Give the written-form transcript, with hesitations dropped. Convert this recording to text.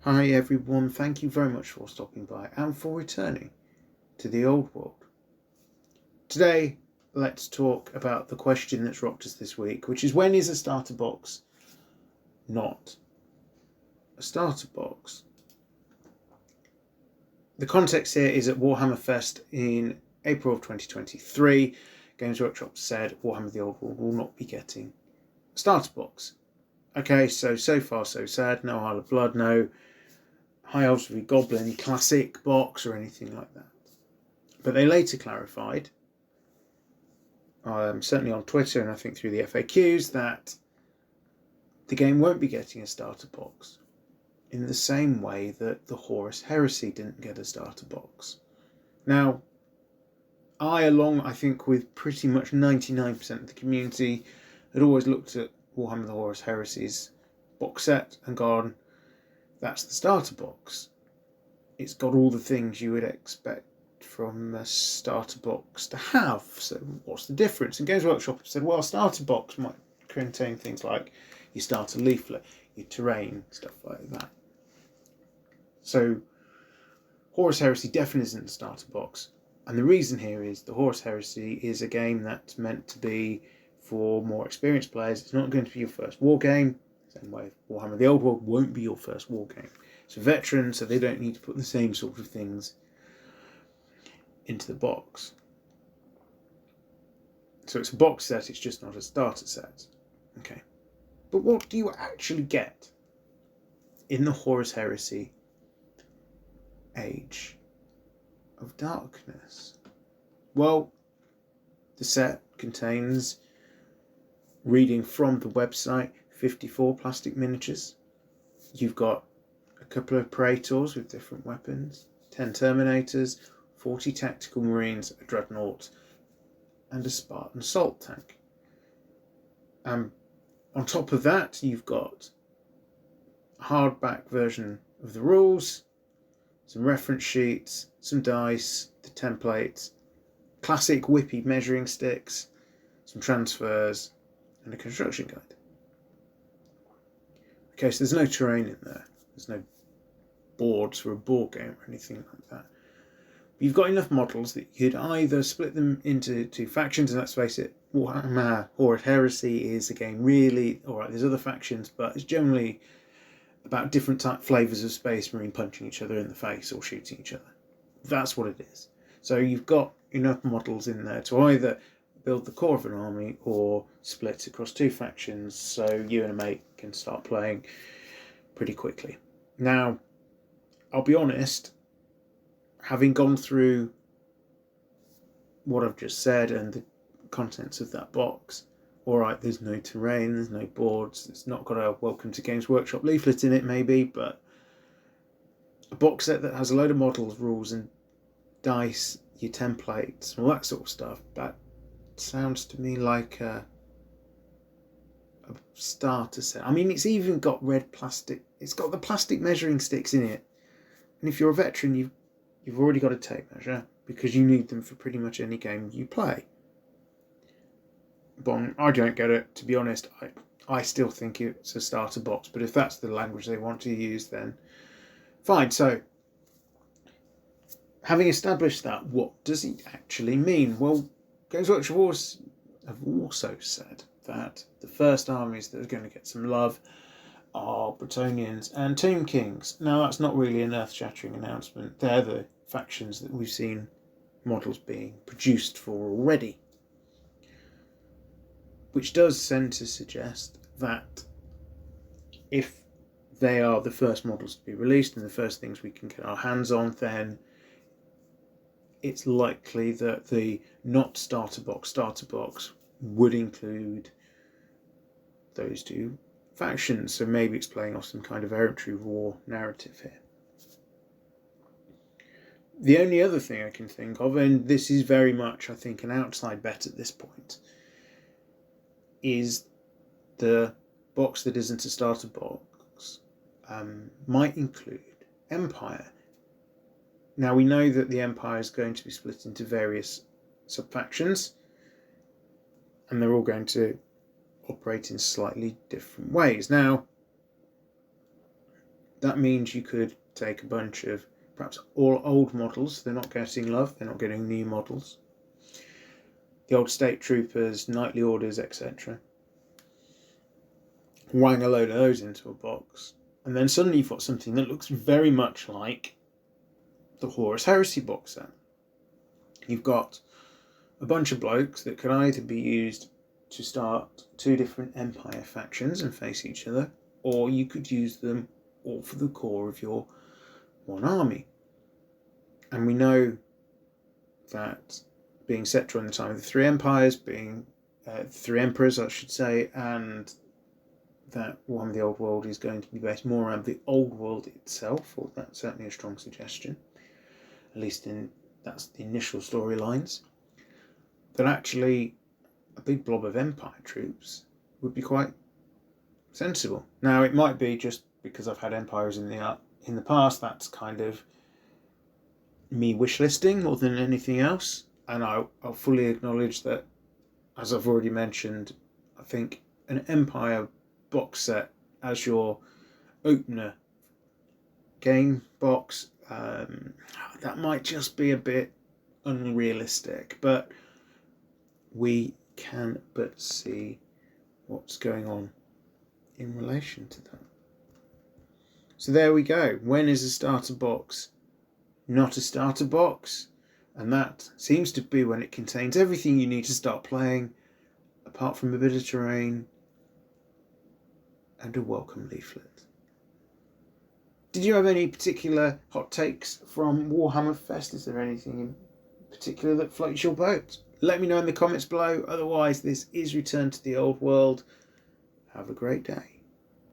Hi everyone, thank you very much for stopping by and for returning to the old world. Today, let's talk about the question that's rocked us this week, which is, when is a starter box not a starter box? The context here is at Warhammer Fest in April of 2023. Games Workshop said Warhammer the Old World will not be getting a starter box. Okay, so far so sad. No Isle of Blood, no High Elves v Goblin classic box or anything like that. But they later clarified, certainly on Twitter and I think through the FAQs, that the game won't be getting a starter box in the same way that the Horus Heresy didn't get a starter box. Now, I think with pretty much 99% of the community, had always looked at Warhammer the Horus Heresy's box set and gone, that's the starter box. It's got all the things you would expect from a starter box to have. So what's the difference? And Games Workshop said, well, a starter box might contain things like your starter leaflet, your terrain, stuff like that. So Horus Heresy definitely isn't a starter box. And the reason here is the Horus Heresy is a game that's meant to be for more experienced players. It's not going to be your first war game. Same way Warhammer the Old World won't be your first war game. It's for veterans, so they don't need to put the same sort of things into the box. So it's a box set, it's just not a starter set. Okay. But what do you actually get in the Horus Heresy Age of Darkness? Well, the set contains, reading from the website, 54 plastic miniatures. You've got a couple of Praetors with different weapons, 10 Terminators, 40 Tactical Marines, a Dreadnought, and a Spartan Assault Tank. On top of that, you've got a hardback version of the rules, some reference sheets, some dice, the templates, classic whippy measuring sticks, some transfers, and a construction guide. Okay, so there's no terrain in there. There's no boards for a board game or anything like that. But you've got enough models that you could either split them into two factions, and let's face it, Warhammer Horus Heresy is a game really, alright, there's other factions, but it's generally about different flavours of Space Marine punching each other in the face or shooting each other. That's what it is. So you've got enough models in there to either build the core of an army or split across two factions, so you and a mate can start playing pretty quickly. Now, I'll be honest, having gone through what I've just said and the contents of that box, alright, there's no terrain, there's no boards, it's not got a Welcome to Games Workshop leaflet in it maybe, but a box set that has a load of models, rules and dice, your templates, all that sort of stuff, that sounds to me like a starter set. I mean, it's even got red plastic, it's got the plastic measuring sticks in it, and if you're a veteran, you've already got a tape measure because you need them for pretty much any game you play. But I don't get it, to be honest. I still think it's a starter box, but if that's the language they want to use, then fine. So, having established that, what does it actually mean? Well, Games Workshop have also said that the first armies that are going to get some love are Bretonnians and Tomb Kings. Now, that's not really an earth-shattering announcement. They're the factions that we've seen models being produced for already, which does tend to suggest that if they are the first models to be released and the first things we can get our hands on, then it's likely that the not starter box would include those two factions, so maybe it's playing off some kind of errantry war narrative here. The only other thing I can think of, and this is very much, I think, an outside bet at this point, is the box that isn't a starter box might include Empire. Now, we know that the Empire is going to be split into various sub-factions, and they're all going to operate in slightly different ways. Now, That means you could take a bunch of perhaps all old models, they're not getting love, they're not getting new models, the old state troopers, knightly orders, etc. Wang a load of those into a box, and then suddenly you've got something that looks very much like the Horus Heresy box set. You've got a bunch of blokes that could either be used to start two different Empire factions and face each other, or you could use them all for the core of your one army. And we know that being set during the time of the three empires, being three emperors, I should say, and that Warhammer the Old World is going to be based more around the Old World itself, or that's certainly a strong suggestion, at least that's the initial storylines, that actually a big blob of Empire troops would be quite sensible. Now, it might be just because I've had Empires in the past, that's kind of me wishlisting more than anything else, and I'll fully acknowledge that, as I've already mentioned, I think an Empire box set as your opener game box, that might just be a bit unrealistic, but we can but see what's going on in relation to that. So there we go. When is a starter box not a starter box? And that seems to be when it contains everything you need to start playing, apart from a bit of terrain and a welcome leaflet. Did you have any particular hot takes from Warhammer Fest? Is there anything in particular that floats your boat? Let me know in the comments below. Otherwise, this is Return to the Old World. Have a great day.